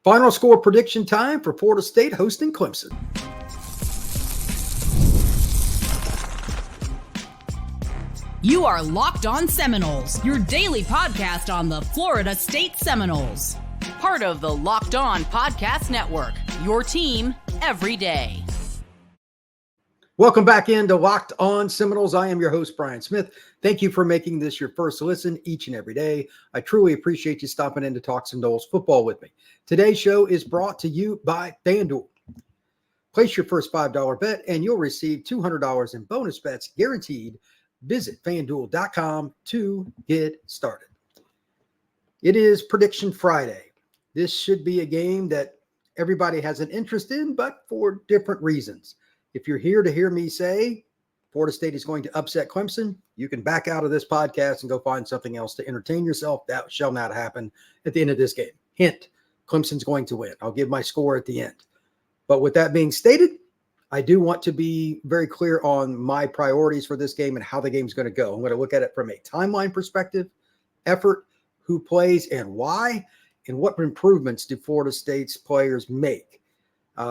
Final score prediction time for Florida State hosting Clemson. You are Locked On Seminoles, your daily podcast on the Florida State Seminoles. Part of the Locked On Podcast Network, your team every day. Welcome back into Locked On Seminoles. I am your host, Brian Smith. Thank you for making this your first listen each and every day. I truly appreciate you stopping in to talk Seminoles football with me. Today's show is brought to you by FanDuel. Place your first $5 bet and you'll receive $200 in bonus bets guaranteed. Visit FanDuel.com to get started. It is Prediction Friday. This should be a game that everybody has an interest in, but for different reasons. If you're here to hear me say Florida State is going to upset Clemson, you can back out of this podcast and go find something else to entertain yourself. That shall not happen at the end of this game. Hint, Clemson's going to win. I'll give my score at the end. But with that being stated, I do want to be very clear on my priorities for this game and how the game's going to go. I'm going to look at it from a timeline perspective, effort, who plays and why, and what improvements do Florida State's players make.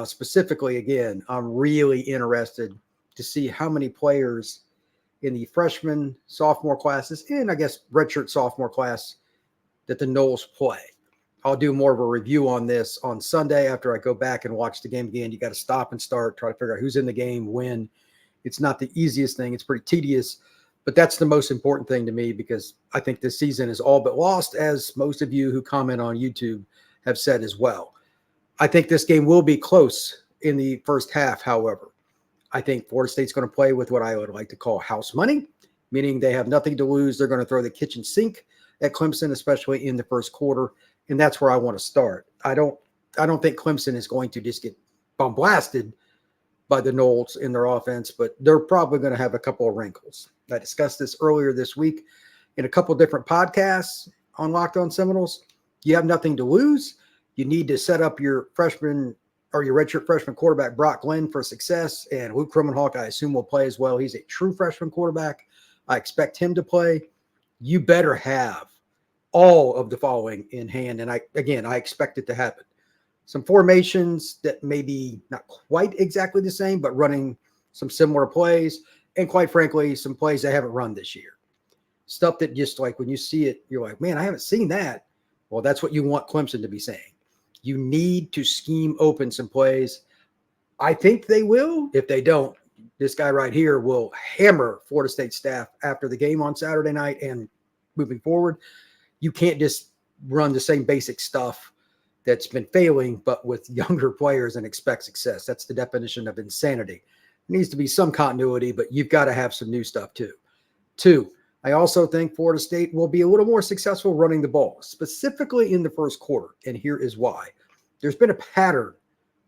Specifically, again, I'm really interested to see how many players in the freshman, sophomore classes, and I guess redshirt sophomore class that the Noles play. I'll do more of a review on this on Sunday after I go back and watch the game again. You got to stop and start, try to figure out who's in the game, when. It's not the easiest thing. It's pretty tedious, but that's the most important thing to me because I think this season is all but lost, as most of you who comment on YouTube have said as well. I think this game will be close in the first half, however. I think Florida State's going to play with what I would like to call house money, meaning they have nothing to lose. They're going to throw the kitchen sink at Clemson, especially in the first quarter, and that's where I want to start. I don't think Clemson is going to just get bombasted by the Noles in their offense, but they're probably going to have a couple of wrinkles. I discussed this earlier this week in a couple of different podcasts on Locked On Seminoles. You have nothing to lose. You need to set up your freshman or your redshirt freshman quarterback, Brock Glenn, for success. And Luke Kromenhoek, I assume, will play as well. He's a true freshman quarterback. I expect him to play. You better have all of the following in hand. And I expect it to happen. Some formations that may be not quite exactly the same, but running some similar plays. And quite frankly, some plays they haven't run this year. Stuff that just like when you see it, you're like, man, I haven't seen that. Well, that's what you want Clemson to be saying. You need to scheme open some plays. I think they will. If they don't, this guy right here will hammer Florida State staff after the game on Saturday night and moving forward. You can't just run the same basic stuff that's been failing, but with younger players and expect success. That's the definition of insanity. There needs to be some continuity, but you've got to have some new stuff too. 2, I also think Florida State will be a little more successful running the ball, specifically in the first quarter, and here is why. There's been a pattern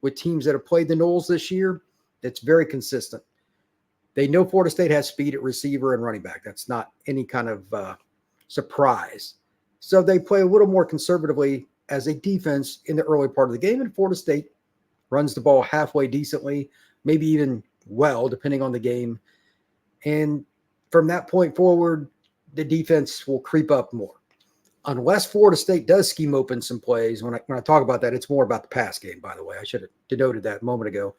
with teams that have played the Noles this year that's very consistent. They know Florida State has speed at receiver and running back. That's not any kind of surprise. So they play a little more conservatively as a defense in the early part of the game, and Florida State runs the ball halfway decently, maybe even well, depending on the game. And from that point forward, the defense will creep up more. Unless Florida State does scheme open some plays, when I talk about that, it's more about the pass game, by the way. I should have denoted that a moment ago.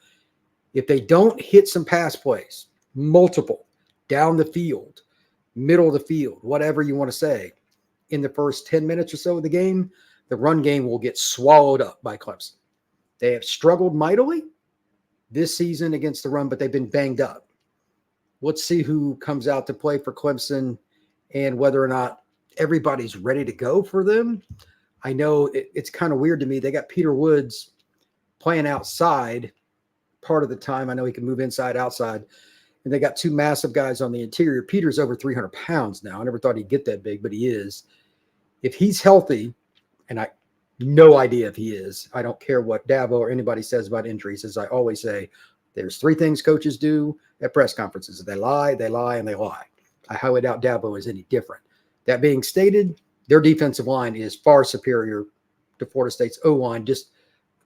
If they don't hit some pass plays, multiple, down the field, middle of the field, whatever you want to say, in the first 10 minutes or so of the game, the run game will get swallowed up by Clemson. They have struggled mightily this season against the run, but they've been banged up. Let's see who comes out to play for Clemson and whether or not everybody's ready to go for them. I know it's kind of weird to me. They got Peter Woods playing outside part of the time. I know he can move inside, outside. And they got 2 massive guys on the interior. Peter's over 300 pounds now. I never thought he'd get that big, but he is. If he's healthy, and I no idea if he is, I don't care what Dabo or anybody says about injuries. As I always say, there's 3 things coaches do at press conferences. They lie, and they lie. I highly doubt Dabo is any different. That being stated, their defensive line is far superior to Florida State's O-line, just,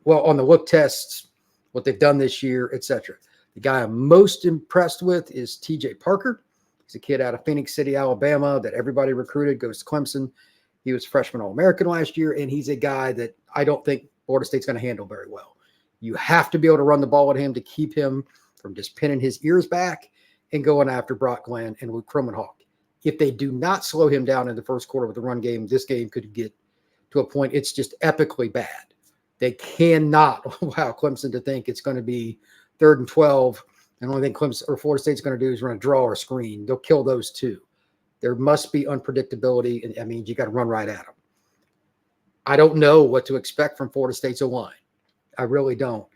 well, on the look tests, what they've done this year, etc. The guy I'm most impressed with is TJ Parker. He's a kid out of Phoenix City, Alabama, that everybody recruited, goes to Clemson. He was freshman All-American last year, and he's a guy that I don't think Florida State's going to handle very well. You have to be able to run the ball at him to keep him from just pinning his ears back and going after Brock Glenn and Luke Kromenhoek. If they do not slow him down in the first quarter with the run game, this game could get to a point it's just epically bad. They cannot allow Clemson to think it's going to be 3rd and 12, and the only thing Clemson or Florida State's going to do is run a draw or a screen. They'll kill those two. There must be unpredictability, and I mean, you got to run right at them. I don't know what to expect from Florida State's O-line. I really don't,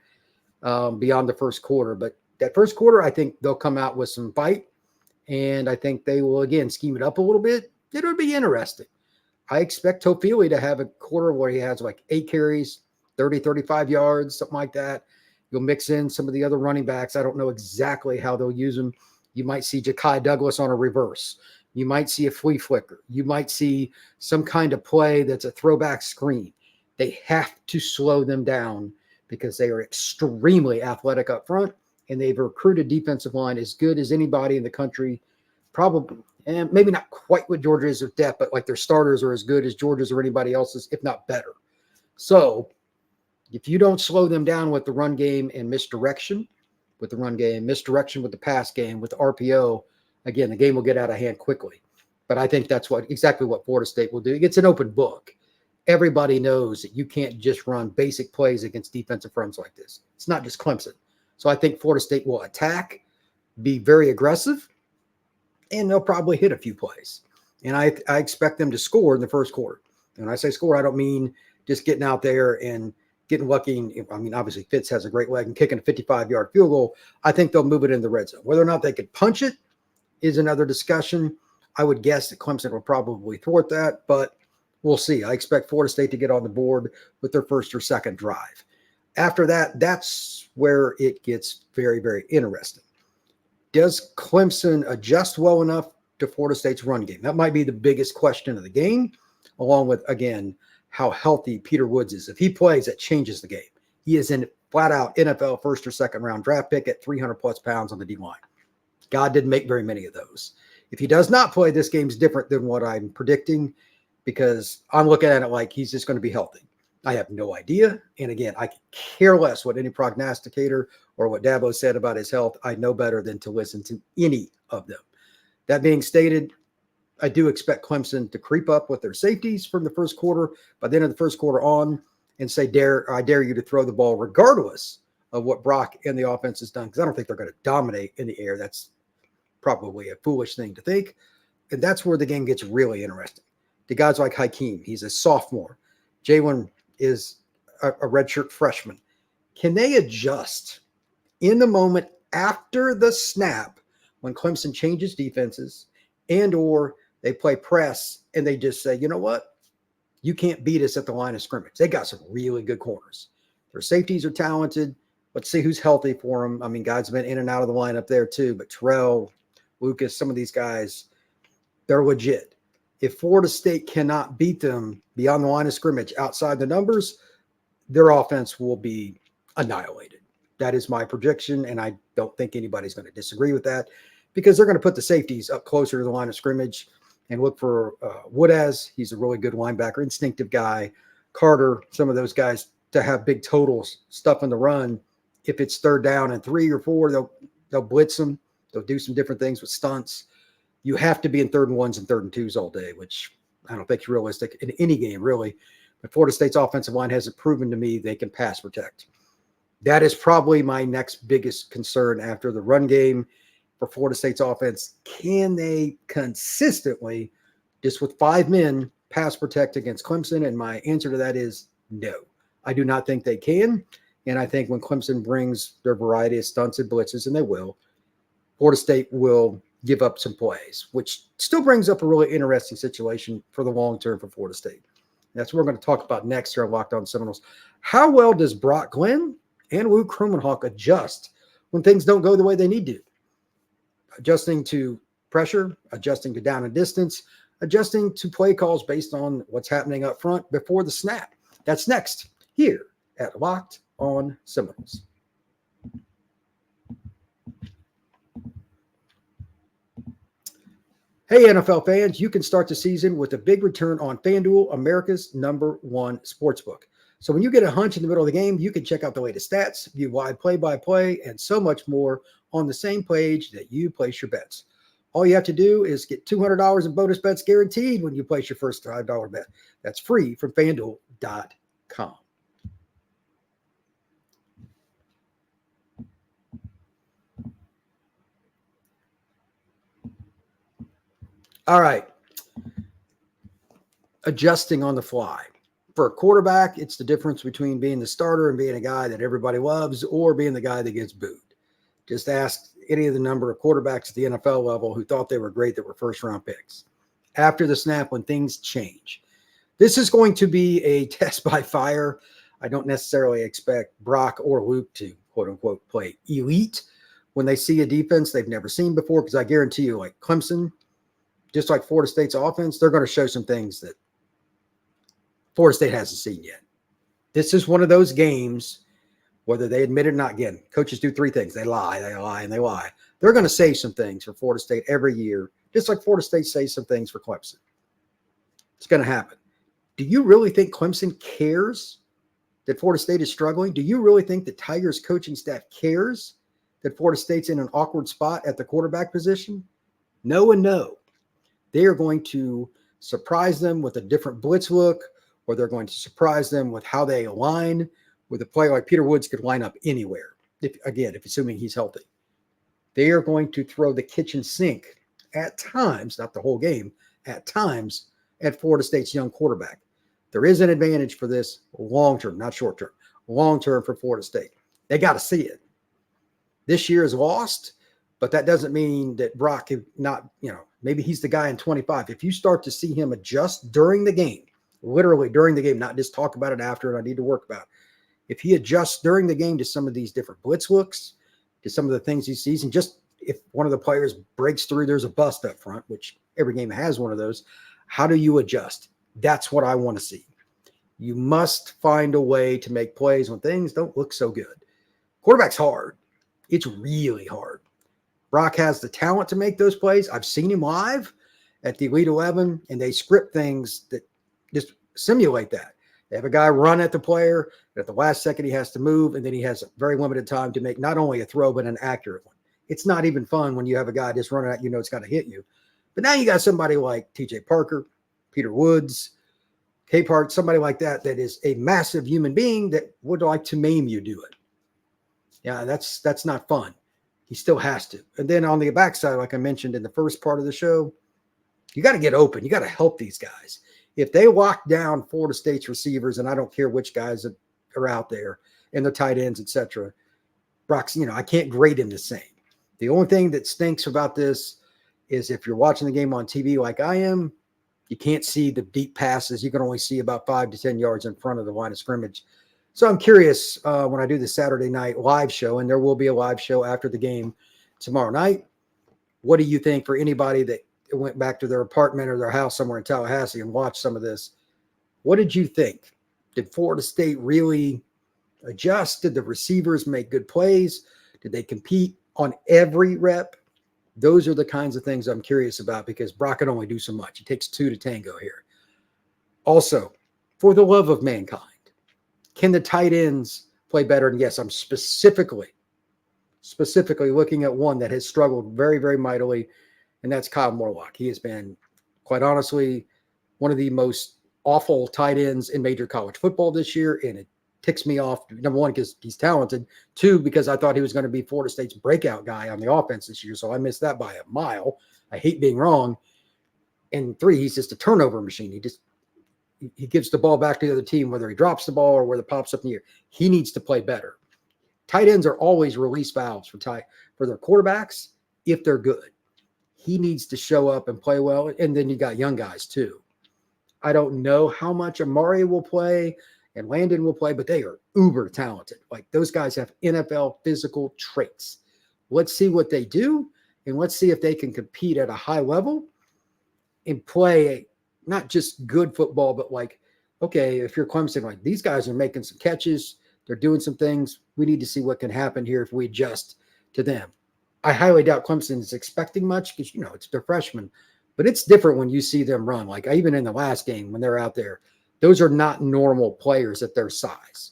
beyond the first quarter. But that first quarter, I think they'll come out with some fight, and I think they will, again, scheme it up a little bit. It'll be interesting. I expect Tofili to have a quarter where he has like 8 carries, 30, 35 yards, something like that. You'll mix in some of the other running backs. I don't know exactly how they'll use them. You might see Ja'Kai Douglas on a reverse. You might see a flea flicker. You might see some kind of play that's a throwback screen. They have to slow them down because they are extremely athletic up front, and they've recruited defensive line as good as anybody in the country, probably, and maybe not quite what Georgia is with depth, but like their starters are as good as Georgia's or anybody else's, if not better. So if you don't slow them down with the run game and misdirection with the run game, misdirection with the pass game, with the RPO, again, the game will get out of hand quickly. But I think that's exactly what Florida State will do. It's an open book. Everybody knows that you can't just run basic plays against defensive fronts like this. It's not just Clemson. So I think Florida State will attack, be very aggressive, and they'll probably hit a few plays. And I expect them to score in the first quarter. And when I say score, I don't mean just getting out there and getting lucky. I mean, obviously Fitz has a great leg and kicking a 55-yard field goal. I think they'll move it in the red zone. Whether or not they could punch it is another discussion. I would guess that Clemson will probably thwart that, but we'll see. I expect Florida State to get on the board with their first or second drive. After that, that's where it gets very, very interesting. Does Clemson adjust well enough to Florida State's run game? That might be the biggest question of the game, along with, again, how healthy Peter Woods is. If he plays, that changes the game. He is in flat-out NFL first or second round draft pick at 300-plus pounds on the D-line. God didn't make very many of those. If he does not play, this game's different than what I'm predicting because I'm looking at it like he's just going to be healthy. I have no idea. And again, I care less what any prognosticator or what Dabo said about his health. I know better than to listen to any of them. That being stated, I do expect Clemson to creep up with their safeties from the first quarter, by the end of the first quarter on, and say, I dare you to throw the ball regardless of what Brock and the offense has done, because I don't think they're going to dominate in the air. That's probably a foolish thing to think. And that's where the game gets really interesting. The guys like Hakeem, he's a sophomore. Jalen is a redshirt freshman. Can they adjust in the moment after the snap when Clemson changes defenses and or they play press and they just say, you know what? You can't beat us at the line of scrimmage. They got some really good corners. Their safeties are talented. Let's see who's healthy for them. I mean, guys have been in and out of the lineup there too, but Terrell, Lucas, some of these guys, they're legit. If Florida State cannot beat them beyond the line of scrimmage outside the numbers, their offense will be annihilated. That is my prediction, and I don't think anybody's going to disagree with that because they're going to put the safeties up closer to the line of scrimmage and look for Woodaz. He's a really good linebacker, instinctive guy. Carter, some of those guys to have big totals, stuff in the run. If it's 3rd down and 3 or 4, they'll blitz them. They'll do some different things with stunts. You have to be in 3rd and 1s and 3rd and 2s all day, which I don't think is realistic in any game, really. But Florida State's offensive line hasn't proven to me they can pass protect. That is probably my next biggest concern after the run game for Florida State's offense. Can they consistently, just with 5 men, pass protect against Clemson? And my answer to that is no. I do not think they can. And I think when Clemson brings their variety of stunts and blitzes, and they will, Florida State will give up some plays, which still brings up a really interesting situation for the long term for Florida State. That's what we're going to talk about next here on Locked On Seminoles. How well does Brock Glenn and Luke Kromenhoek adjust when things don't go the way they need to? Adjusting to pressure, adjusting to down and distance, adjusting to play calls based on what's happening up front before the snap. That's next here at Locked On Seminoles. Hey, NFL fans, you can start the season with a big return on FanDuel, America's #1 sportsbook. So when you get a hunch in the middle of the game, you can check out the latest stats, view live play-by-play, and so much more on the same page that you place your bets. All you have to do is get $200 in bonus bets guaranteed when you place your first $5 bet. That's free from FanDuel.com. All right. Adjusting on the fly. For a quarterback, it's the difference between being the starter and being a guy that everybody loves or being the guy that gets booed. Just ask any of the number of quarterbacks at the NFL level who thought they were great that were first-round picks. After the snap, when things change. This is going to be a test by fire. I don't necessarily expect Brock or Luke to, quote-unquote, play elite when they see a defense they've never seen before, because I guarantee you, like Clemson, just like Florida State's offense, they're going to show some things that Florida State hasn't seen yet. This is one of those games, whether they admit it or not. Again, coaches do three things. They lie, and they lie. They're going to say some things for Florida State every year, just like Florida State says some things for Clemson. It's going to happen. Do you really think Clemson cares that Florida State is struggling? Do you really think the Tigers coaching staff cares that Florida State's in an awkward spot at the quarterback position? No and no. They are going to surprise them with a different blitz look, or they're going to surprise them with how they align with a player like Peter Woods could line up anywhere. If assuming he's healthy. They are going to throw the kitchen sink at times, not the whole game, at times at Florida State's young quarterback. There is an advantage for this long-term, not short-term, long-term for Florida State. They got to see it. This year is lost, but that doesn't mean that Brock is not, maybe he's the guy in 25. If you start to see him adjust during the game, literally during the game, not just talk about it after and I need to work about it. If he adjusts during the game to some of these different blitz looks, to some of the things he sees, and just if one of the players breaks through, there's a bust up front, which every game has one of those. How do you adjust? That's what I want to see. You must find a way to make plays when things don't look so good. Quarterback's hard. It's really hard. Brock has the talent to make those plays. I've seen him live at the Elite 11, and they script things that just simulate that. They have a guy run at the player, and at the last second he has to move, and then he has a very limited time to make not only a throw, but an accurate one. It's not even fun when you have a guy just running at you, it's got to hit you. But now you got somebody like TJ Parker, Peter Woods, Capehart, somebody like that is a massive human being that would like to maim you do it. Yeah, that's not fun. He still has to. And then on the backside, like I mentioned in the first part of the show, you got to get open. You got to help these guys. If they lock down Florida State's receivers, and I don't care which guys are out there, and the tight ends, etc., Brock's, I can't grade him the same. The only thing that stinks about this is if you're watching the game on TV like I am, you can't see the deep passes. You can only see about 5 to 10 yards in front of the line of scrimmage. So I'm curious when I do the Saturday night live show, and there will be a live show after the game tomorrow night. What do you think for anybody that went back to their apartment or their house somewhere in Tallahassee and watched some of this? What did you think? Did Florida State really adjust? Did the receivers make good plays? Did they compete on every rep? Those are the kinds of things I'm curious about, because Brock can only do so much. It takes two to tango here. Also, for the love of mankind, can the tight ends play better? And yes, I'm specifically looking at one that has struggled very, very mightily, and that's Kyle Morlock. He has been, quite honestly, one of the most awful tight ends in major college football this year, and it ticks me off, number one, because he's talented, two, because I thought he was going to be Florida State's breakout guy on the offense this year, so I missed that by a mile. I hate being wrong. And three, he's just a turnover machine. He gives the ball back to the other team, whether he drops the ball or whether it pops up in the air. He needs to play better. Tight ends are always release valves for their quarterbacks if they're good. He needs to show up and play well, and then you got young guys too. I don't know how much Amari will play and Landon will play, but they are uber talented. Like, those guys have NFL physical traits. Let's see what they do, and let's see if they can compete at a high level and play not just good football, but like, okay, if you're Clemson, like, these guys are making some catches, they're doing some things. We need to see what can happen here if we adjust to them. I highly doubt Clemson is expecting much because, it's their freshmen, but it's different when you see them run. Like, even in the last game when they're out there, Those are not normal players at their size.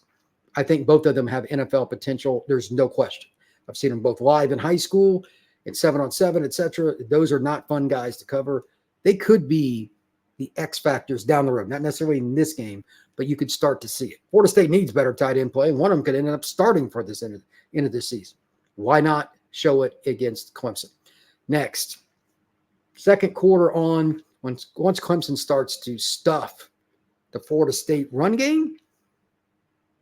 I think both of them have NFL potential. There's no question. I've seen them both live in high school, in 7-on-7, etc. Those are not fun guys to cover. They could be the X factors down the road, not necessarily in this game, but you could start to see it. Florida State needs better tight end play, and one of them could end up starting for this end of this season. Why not show it against Clemson? Next, second quarter on, once Clemson starts to stuff the Florida State run game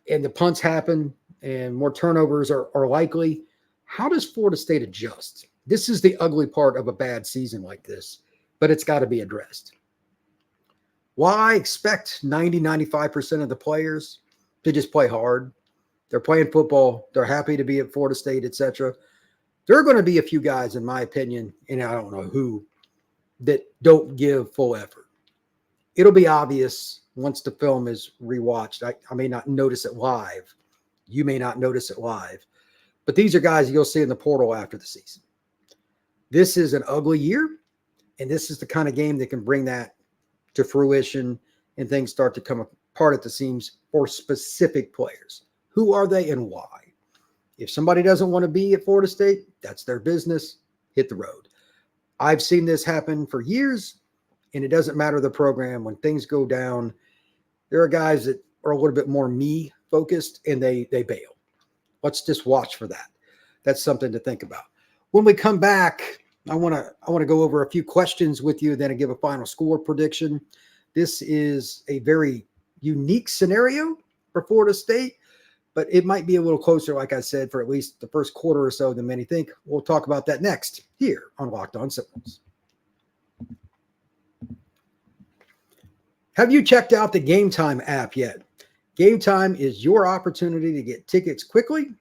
and the punts happen and more turnovers are likely, how does Florida State adjust? This is the ugly part of a bad season like this, but it's got to be addressed. While I expect 95% of the players to just play hard, they're playing football, they're happy to be at Florida State, etc. There are going to be a few guys, in my opinion, and I don't know who, that don't give full effort. It'll be obvious once the film is rewatched. I may not notice it live. You may not notice it live. But these are guys you'll see in the portal after the season. This is an ugly year, and this is the kind of game that can bring that to fruition and things start to come apart at the seams for specific players. Who are they and why? If somebody doesn't want to be at Florida State, that's their business. Hit the road. I've seen this happen for years, and it doesn't matter the program. When things go down, there are guys that are a little bit more me-focused, and they bail. Let's just watch for that. That's something to think about. When we come back, I want to go over a few questions with you, then I give a final score prediction. This is a very unique scenario for Florida State, but it might be a little closer, like I said, for at least the first quarter or so than many think. We'll talk about that next here on Locked On Seminoles. Have you checked out the Gametime app yet? Gametime is your opportunity to get tickets quickly,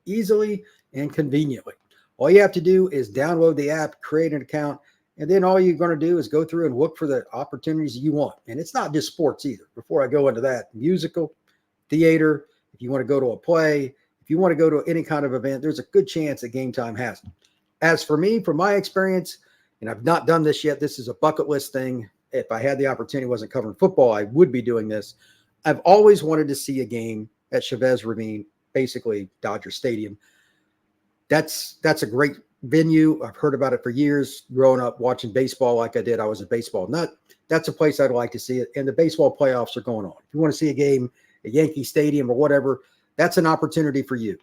easily, and conveniently. All you have to do is download the app, create an account, and then all you're going to do is go through and look for the opportunities you want. And it's not just sports either. Before I go into that, musical, theater, if you want to go to a play, if you want to go to any kind of event, there's a good chance that Gametime has it. As for me, from my experience, and I've not done this yet, this is a bucket list thing. If I had the opportunity, wasn't covering football, I would be doing this. I've always wanted to see a game at Chavez Ravine, basically Dodger Stadium. That's a great venue. I've heard about it for years. Growing up watching baseball like I did, I was a baseball nut. That's a place I'd like to see it. And the baseball playoffs are going on. If you want to see a game at Yankee Stadium or whatever, that's an opportunity for you.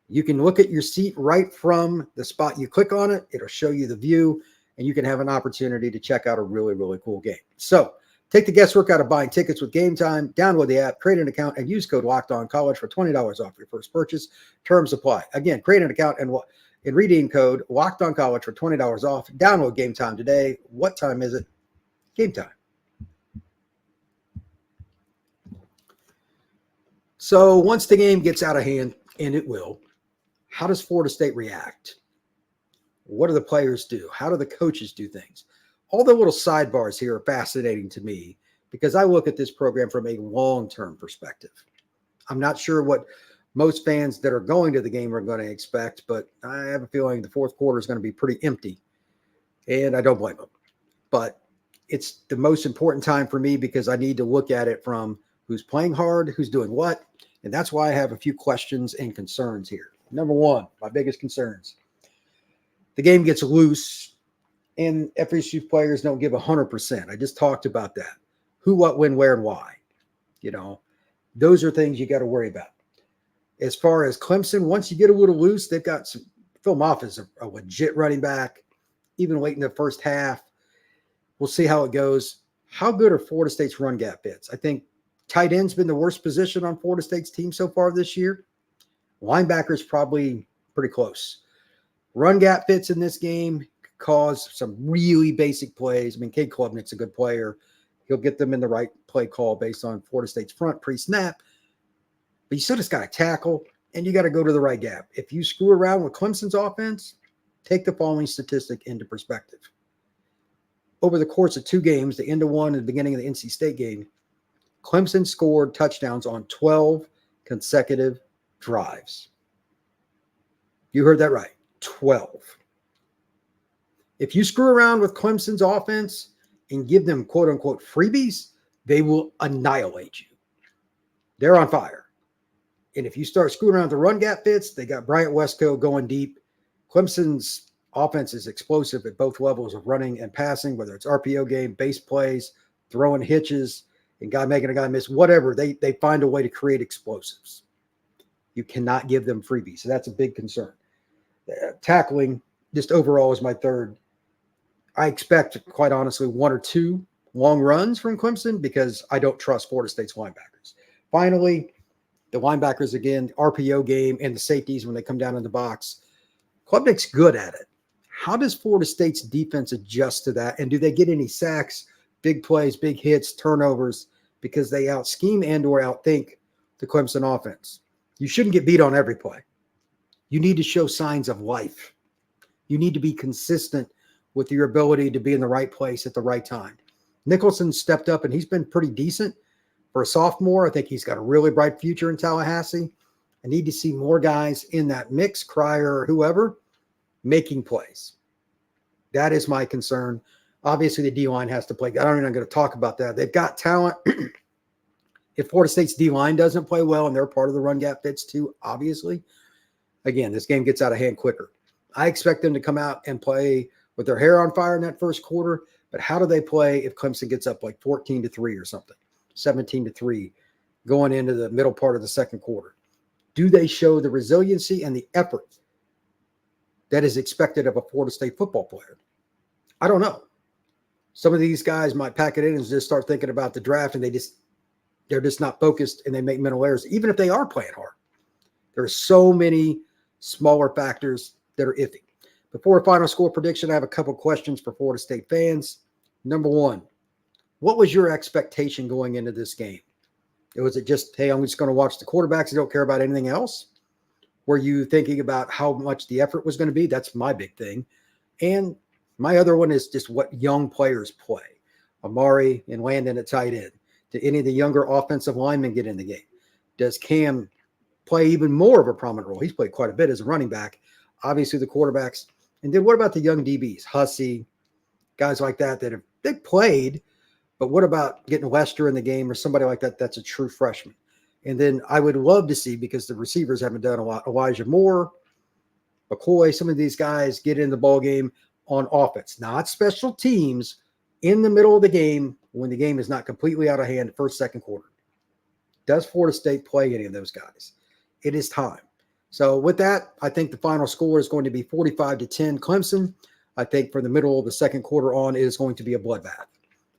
You can look at your seat right from the spot you click on it. It'll show you the view, and you can have an opportunity to check out a really, really cool game. So take the guesswork out of buying tickets with Gametime. Download the app, create an account, and use code LOCKEDONCollege for $20 off your first purchase. Terms apply. Again, create an account and redeem code LOCKEDONCollege for $20 off. Download Gametime today. What time is it? Gametime. So once the game gets out of hand, and it will, how does Florida State react? What do the players do? How do the coaches do things? All the little sidebars here are fascinating to me because I look at this program from a long-term perspective. I'm not sure what most fans that are going to the game are going to expect, but I have a feeling the fourth quarter is going to be pretty empty, and I don't blame them. But it's the most important time for me because I need to look at it from who's playing hard, who's doing what, and that's why I have a few questions and concerns here. Number one, my biggest concerns. The game gets loose, and FSU players don't give 100%. I just talked about that. Who, what, when, where, and why. You know, those are things you got to worry about. As far as Clemson, once you get a little loose, they've got some Phil Moffitt's a legit running back, even late in the first half. We'll see how it goes. How good are Florida State's run gap fits? I think tight end's been the worst position on Florida State's team so far this year. Linebacker's probably pretty close. Run gap fits in this game cause some really basic plays. I mean, Cade Klubnik's a good player. He'll get them in the right play call based on Florida State's front pre-snap. But you still just got to tackle, and you got to go to the right gap. If you screw around with Clemson's offense, take the following statistic into perspective. Over the course of two games, the end of one and the beginning of the NC State game, Clemson scored touchdowns on 12 consecutive drives. You heard that right, 12. If you screw around with Clemson's offense and give them quote-unquote freebies, they will annihilate you. They're on fire. And if you start screwing around the run gap fits, they got Bryant Westco going deep. Clemson's offense is explosive at both levels of running and passing, whether it's RPO game, base plays, throwing hitches, and making a guy miss, whatever. They find a way to create explosives. You cannot give them freebies. So that's a big concern. Tackling, just overall, is my third. I expect, quite honestly, 1 or 2 long runs from Clemson because I don't trust Florida State's linebackers. Finally, the linebackers, again, RPO game and the safeties when they come down in the box. Klubnik's good at it. How does Florida State's defense adjust to that? And do they get any sacks, big plays, big hits, turnovers, because they out-scheme and or outthink the Clemson offense? You shouldn't get beat on every play. You need to show signs of life. You need to be consistent with your ability to be in the right place at the right time. Nicholson stepped up, and he's been pretty decent for a sophomore. I think he's got a really bright future in Tallahassee. I need to see more guys in that mix, Cryer or whoever, making plays. That is my concern. Obviously, the D-line has to play. I don't even going to talk about that. They've got talent. If Florida State's D-line doesn't play well, and they're part of the run gap fits too, obviously, again, this game gets out of hand quicker. I expect them to come out and play with their hair on fire in that first quarter, but how do they play if Clemson gets up like 14-3 or something, 17-3, going into the middle part of the second quarter? Do they show the resiliency and the effort that is expected of a Florida State football player? I don't know. Some of these guys might pack it in and just start thinking about the draft, and they're just not focused, and they make mental errors, even if they are playing hard. There are so many smaller factors that are iffy. Before a final score prediction, I have a couple questions for Florida State fans. Number one, what was your expectation going into this game? Was it just, hey, I'm just going to watch the quarterbacks. I don't care about anything else? Were you thinking about how much the effort was going to be? That's my big thing. And my other one is just what young players play. Amari and Landon at tight end. Did any of the younger offensive linemen get in the game? Does Cam play even more of a prominent role? He's played quite a bit as a running back. Obviously, the quarterbacks. And then what about the young DBs? Hussey, guys like that they've played, but what about getting Lester in the game or somebody like that that's a true freshman? And then I would love to see, because the receivers haven't done a lot, Elijah Moore, McCoy, some of these guys get in the ball game on offense, not special teams, in the middle of the game when the game is not completely out of hand, first, second quarter. Does Florida State play any of those guys? It is time. So with that, I think the final score is going to be 45-10 Clemson. I think from the middle of the second quarter on, it is going to be a bloodbath.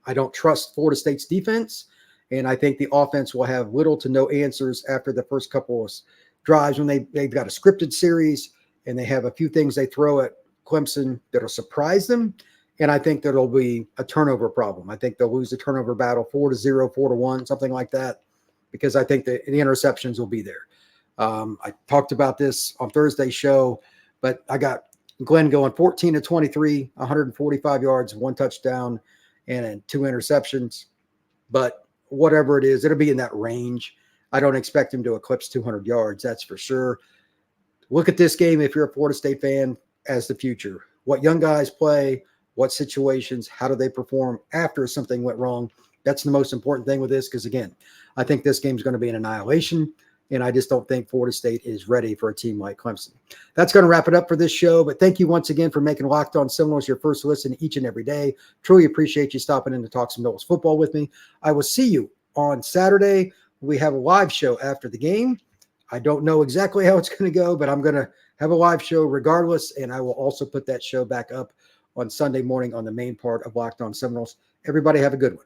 I don't trust Florida State's defense, and I think the offense will have little to no answers after the first couple of drives when they've got a scripted series and they have a few things they throw at Clemson that'll surprise them. And I think there'll be a turnover problem. I think they'll lose the turnover battle 4-0, 4-1, something like that, because I think the interceptions will be there. I talked about this on Thursday's show, but I got Glenn going 14-23, 145 yards, 1 touchdown, and 2 interceptions. But whatever it is, it'll be in that range. I don't expect him to eclipse 200 yards, that's for sure. Look at this game, if you're a Florida State fan, as the future. What young guys play, what situations, how do they perform after something went wrong? That's the most important thing with this, because, again, I think this game is going to be an annihilation, and I just don't think Florida State is ready for a team like Clemson. That's going to wrap it up for this show, but thank you once again for making Locked On Seminoles your first listen each and every day. Truly appreciate you stopping in to talk Seminoles football with me. I will see you on Saturday. We have a live show after the game. I don't know exactly how it's going to go, but I'm going to have a live show regardless, and I will also put that show back up on Sunday morning on the main part of Locked On Seminoles. Everybody have a good one.